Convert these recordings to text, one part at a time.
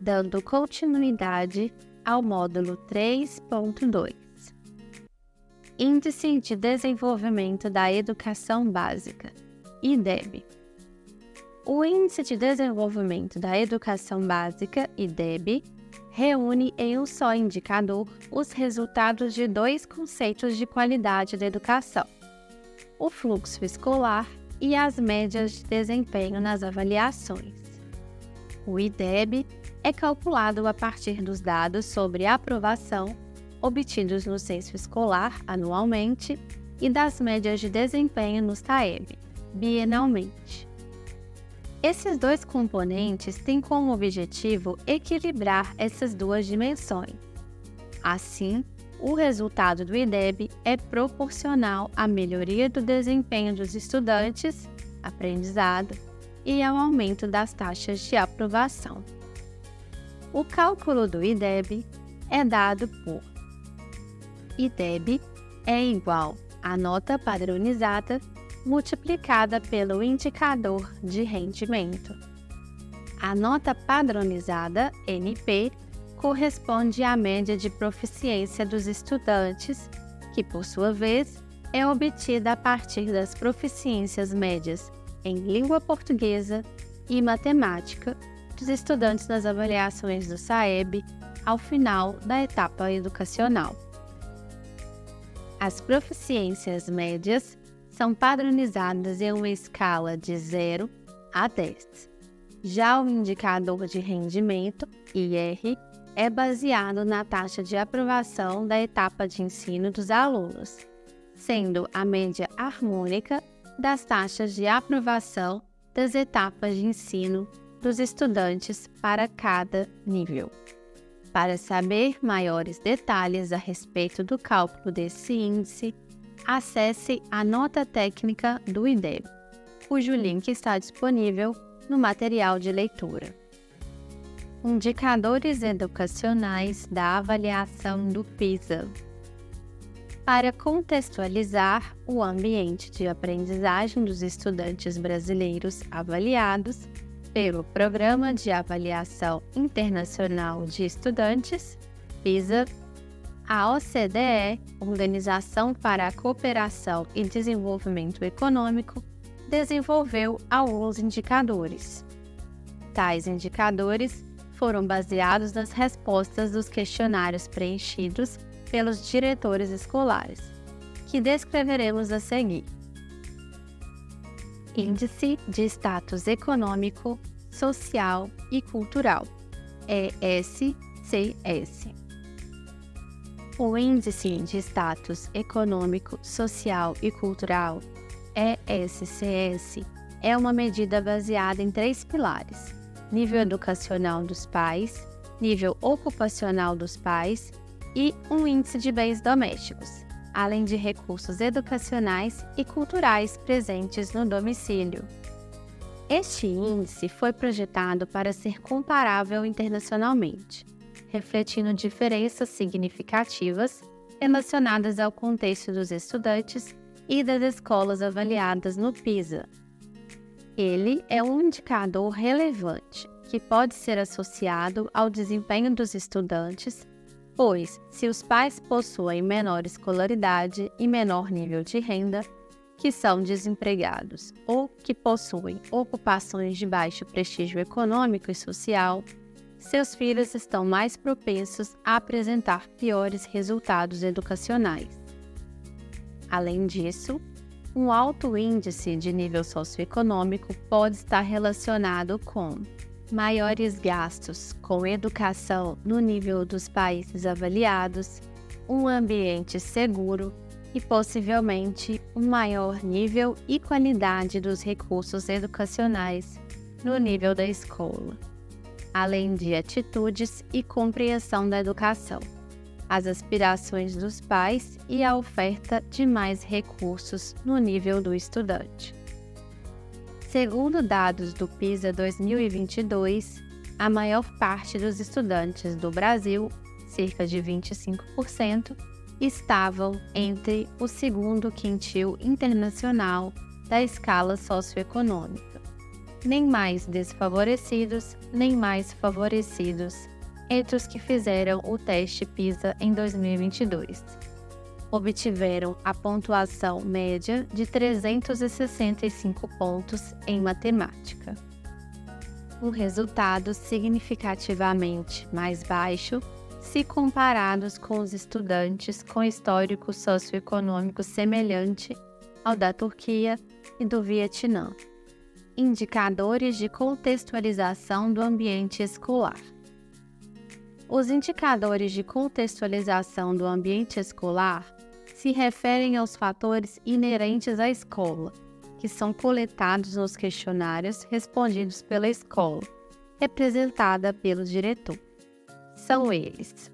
dando continuidade ao módulo 3.2. Índice de Desenvolvimento da Educação Básica, IDEB. O Índice de Desenvolvimento da Educação Básica, IDEB, reúne em um só indicador os resultados de dois conceitos de qualidade da educação: o fluxo escolar e as médias de desempenho nas avaliações. O IDEB é calculado a partir dos dados sobre aprovação obtidos no censo escolar anualmente e das médias de desempenho no SAEB, bienalmente. Esses dois componentes têm como objetivo equilibrar essas duas dimensões. Assim, o resultado do IDEB é proporcional à melhoria do desempenho dos estudantes, aprendizado, e ao aumento das taxas de aprovação. O cálculo do IDEB é dado por IDEB é igual à nota padronizada multiplicada pelo indicador de rendimento. A nota padronizada, NP, corresponde à média de proficiência dos estudantes, que, por sua vez, é obtida a partir das proficiências médias em língua portuguesa e matemática dos estudantes nas avaliações do SAEB ao final da etapa educacional. As proficiências médias são padronizadas em uma escala de 0 a 10. Já o indicador de rendimento, IR, é baseado na taxa de aprovação da etapa de ensino dos alunos, sendo a média harmônica das taxas de aprovação das etapas de ensino dos estudantes para cada nível. Para saber maiores detalhes a respeito do cálculo desse índice, acesse a nota técnica do IDEB, cujo link está disponível no material de leitura. Indicadores educacionais da avaliação do PISA. Para contextualizar o ambiente de aprendizagem dos estudantes brasileiros avaliados pelo Programa de Avaliação Internacional de Estudantes, PISA, a OCDE, Organização para a Cooperação e Desenvolvimento Econômico, desenvolveu alguns indicadores. Tais indicadores foram baseados nas respostas dos questionários preenchidos pelos diretores escolares, que descreveremos a seguir. Índice de Status Econômico, Social e Cultural, ESCS. O Índice de Status Econômico, Social e Cultural, ESCS, é uma medida baseada em 3 pilares: nível educacional dos pais, nível ocupacional dos pais e um índice de bens domésticos, além de recursos educacionais e culturais presentes no domicílio. Este índice foi projetado para ser comparável internacionalmente, refletindo diferenças significativas relacionadas ao contexto dos estudantes e das escolas avaliadas no PISA. Ele é um indicador relevante que pode ser associado ao desempenho dos estudantes, pois, se os pais possuem menor escolaridade e menor nível de renda, que são desempregados ou que possuem ocupações de baixo prestígio econômico e social, seus filhos estão mais propensos a apresentar piores resultados educacionais. Além disso, um alto índice de nível socioeconômico pode estar relacionado com maiores gastos com educação no nível dos países avaliados, um ambiente seguro e possivelmente um maior nível e qualidade dos recursos educacionais no nível da escola, além de atitudes e compreensão da educação, as aspirações dos pais e a oferta de mais recursos no nível do estudante. Segundo dados do PISA 2022, a maior parte dos estudantes do Brasil, cerca de 25%, estavam entre o segundo quintil internacional da escala socioeconômica. nem mais desfavorecidos, nem mais favorecidos, entre os que fizeram o teste PISA em 2022. Obtiveram a pontuação média de 365 pontos em matemática. Um resultado significativamente mais baixo se comparados com os estudantes com histórico socioeconômico semelhante ao da Turquia e do Vietnã. Indicadores de contextualização do ambiente escolar. Os indicadores de contextualização do ambiente escolar se referem aos fatores inerentes à escola, que são coletados nos questionários respondidos pela escola, representada pelo diretor. São eles: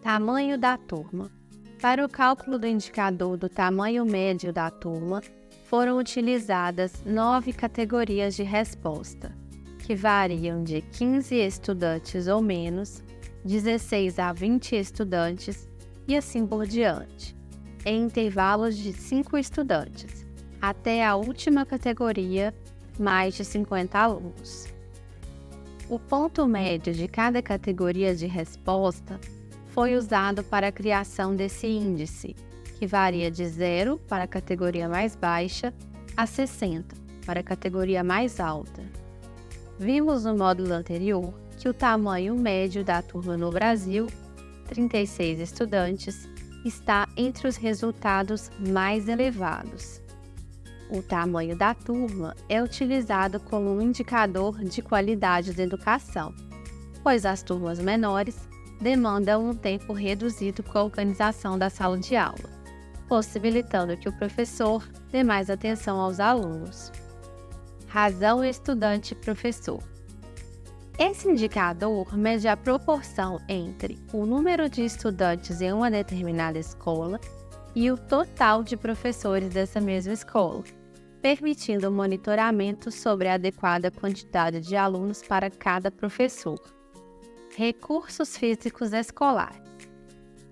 tamanho da turma. Para o cálculo do indicador do tamanho médio da turma, foram utilizadas 9 categorias de resposta, que variam de 15 estudantes ou menos, 16 a 20 estudantes e assim por diante, em intervalos de 5 estudantes, até a última categoria, mais de 50 alunos. O ponto médio de cada categoria de resposta foi usado para a criação desse índice, que varia de 0 para a categoria mais baixa a 60 para a categoria mais alta. Vimos no módulo anterior que o tamanho médio da turma no Brasil, 36 estudantes, está entre os resultados mais elevados. O tamanho da turma é utilizado como um indicador de qualidade da educação, pois as turmas menores demandam um tempo reduzido com a organização da sala de aula, possibilitando que o professor dê mais atenção aos alunos. Razão estudante-professor. Esse indicador mede a proporção entre o número de estudantes em uma determinada escola e o total de professores dessa mesma escola, permitindo o monitoramento sobre a adequada quantidade de alunos para cada professor. Recursos físicos escolares.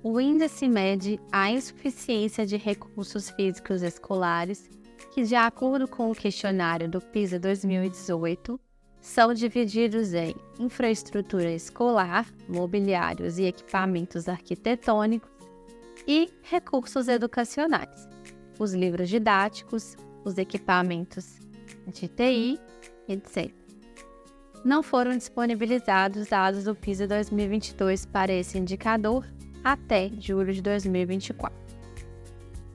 O índice mede a insuficiência de recursos físicos escolares, que, de acordo com o questionário do PISA 2018, são divididos em infraestrutura escolar, mobiliários e equipamentos arquitetônicos e recursos educacionais, os livros didáticos, os equipamentos de TI, etc. Não foram disponibilizados dados do PISA 2022 para esse indicador até julho de 2024.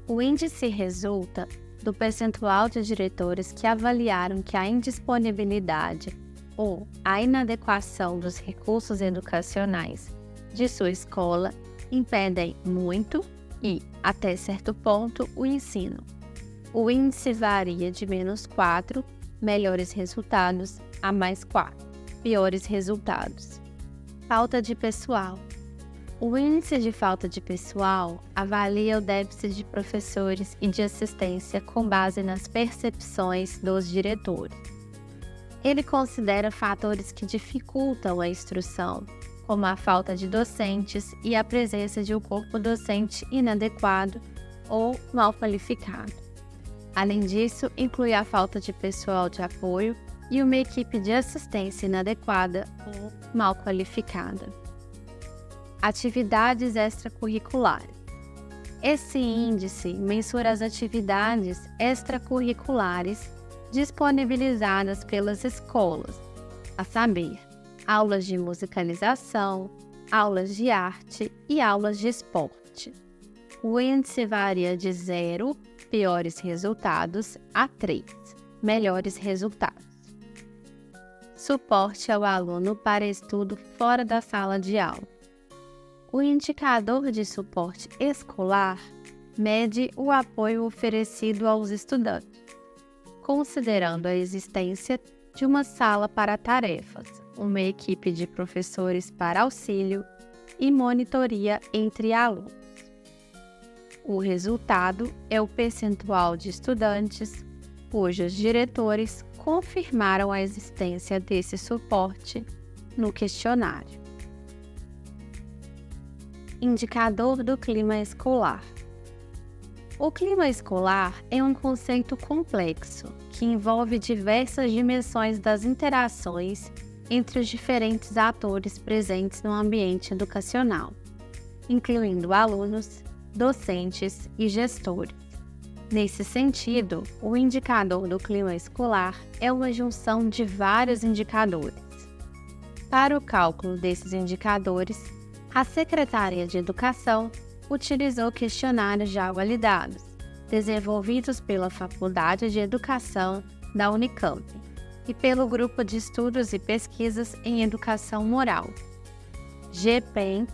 O índice resulta do percentual de diretores que avaliaram que a indisponibilidade ou a inadequação dos recursos educacionais de sua escola impedem muito e, até certo ponto, o ensino. O índice varia de -4, melhores resultados, a +4, piores resultados. Falta de pessoal. O índice de falta de pessoal avalia o déficit de professores e de assistência com base nas percepções dos diretores. Ele considera fatores que dificultam a instrução, como a falta de docentes e a presença de um corpo docente inadequado ou mal qualificado. Além disso, inclui a falta de pessoal de apoio e uma equipe de assistência inadequada ou mal qualificada. Atividades extracurriculares. Esse índice mensura as atividades extracurriculares disponibilizadas pelas escolas, a saber, aulas de musicalização, aulas de arte e aulas de esporte. O índice varia de 0, piores resultados, a 3, melhores resultados. Suporte ao aluno para estudo fora da sala de aula. O indicador de suporte escolar mede o apoio oferecido aos estudantes, considerando a existência de uma sala para tarefas, uma equipe de professores para auxílio e monitoria entre alunos. O resultado é o percentual de estudantes cujos diretores confirmaram a existência desse suporte no questionário. Indicador do clima escolar. O clima escolar é um conceito complexo que envolve diversas dimensões das interações entre os diferentes atores presentes no ambiente educacional, incluindo alunos, docentes e gestores. Nesse sentido, o indicador do clima escolar é uma junção de vários indicadores. Para o cálculo desses indicadores, a Secretaria de Educação utilizou questionários já validados, desenvolvidos pela Faculdade de Educação da Unicamp e pelo Grupo de Estudos e Pesquisas em Educação Moral, GPEM,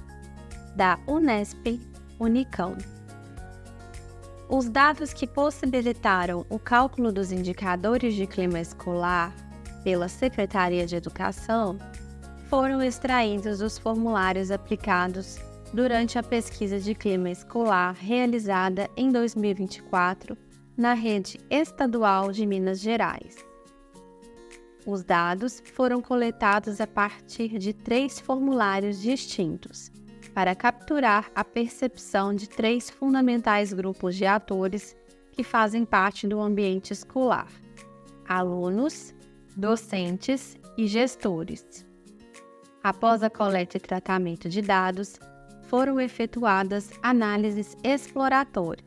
da Unesp Unicamp. Os dados que possibilitaram o cálculo dos indicadores de clima escolar pela Secretaria de Educação foram extraídos dos formulários aplicados durante a pesquisa de clima escolar realizada em 2024 na Rede Estadual de Minas Gerais. Os dados foram coletados a partir de 3 formulários distintos, para capturar a percepção de 3 fundamentais grupos de atores que fazem parte do ambiente escolar: alunos, docentes e gestores. Após a coleta e tratamento de dados, foram efetuadas análises exploratórias,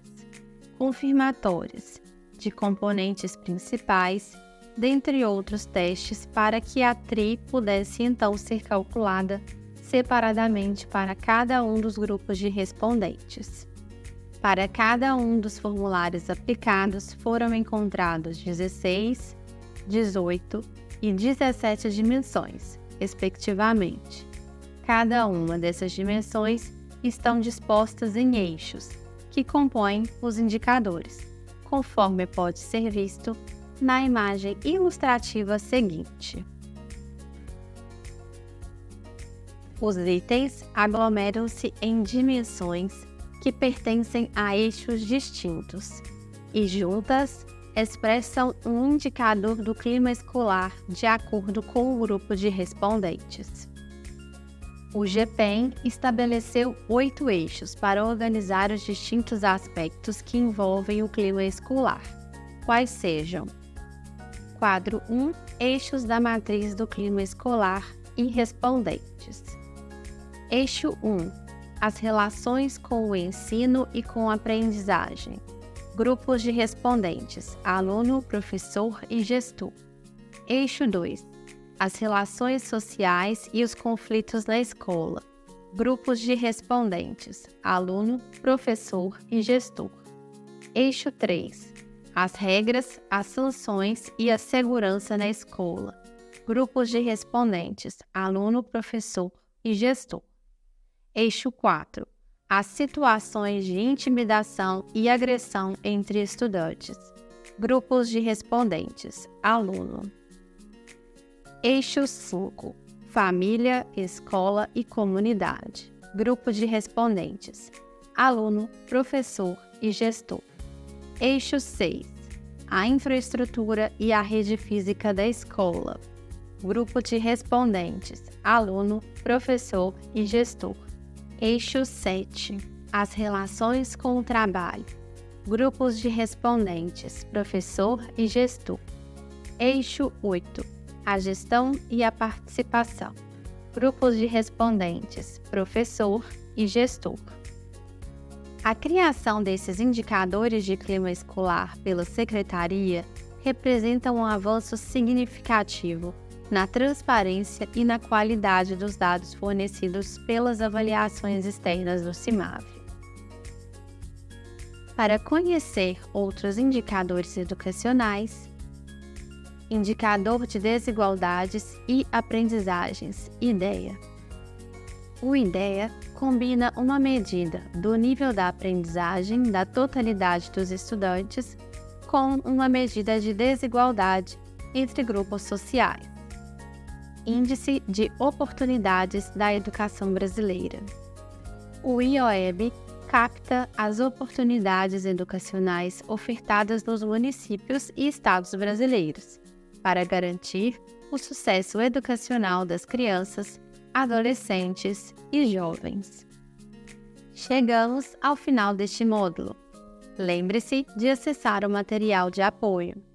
confirmatórias, de componentes principais, dentre outros testes, para que a TRI pudesse então ser calculada separadamente para cada um dos grupos de respondentes. Para cada um dos formulários aplicados, foram encontrados 16, 18 e 17 dimensões, respectivamente. Cada uma dessas dimensões estão dispostas em eixos, que compõem os indicadores, conforme pode ser visto na imagem ilustrativa seguinte. Os itens aglomeram-se em dimensões que pertencem a eixos distintos e, juntas, expressam um indicador do clima escolar de acordo com o grupo de respondentes. O GPEM estabeleceu 8 eixos para organizar os distintos aspectos que envolvem o clima escolar, quais sejam: quadro 1, eixos da matriz do clima escolar e respondentes. Eixo 1, as relações com o ensino e com a aprendizagem. Grupos de respondentes: aluno, professor e gestor. Eixo 2, as relações sociais e os conflitos na escola. Grupos de respondentes: aluno, professor e gestor. Eixo 3, as regras, as sanções e a segurança na escola. Grupos de respondentes: aluno, professor e gestor. Eixo 4, as situações de intimidação e agressão entre estudantes. Grupos de respondentes: aluno. Eixo 5, família, escola e comunidade. Grupo de respondentes: aluno, professor e gestor. Eixo 6, a infraestrutura e a rede física da escola. Grupo de respondentes: aluno, professor e gestor. Eixo 7, as relações com o trabalho. Grupos de respondentes: professor e gestor. Eixo 8, a gestão e a participação. Grupos de respondentes: professor e gestor. A criação desses indicadores de clima escolar pela Secretaria representa um avanço significativo na transparência e na qualidade dos dados fornecidos pelas avaliações externas do CIMAV. Para conhecer outros indicadores educacionais, Indicador de Desigualdades e Aprendizagens, IDEA. O IDEA combina uma medida do nível da aprendizagem da totalidade dos estudantes com uma medida de desigualdade entre grupos sociais. Índice de Oportunidades da Educação Brasileira. O IOEB capta as oportunidades educacionais ofertadas nos municípios e estados brasileiros, para garantir o sucesso educacional das crianças, adolescentes e jovens. Chegamos ao final deste módulo. Lembre-se de acessar o material de apoio.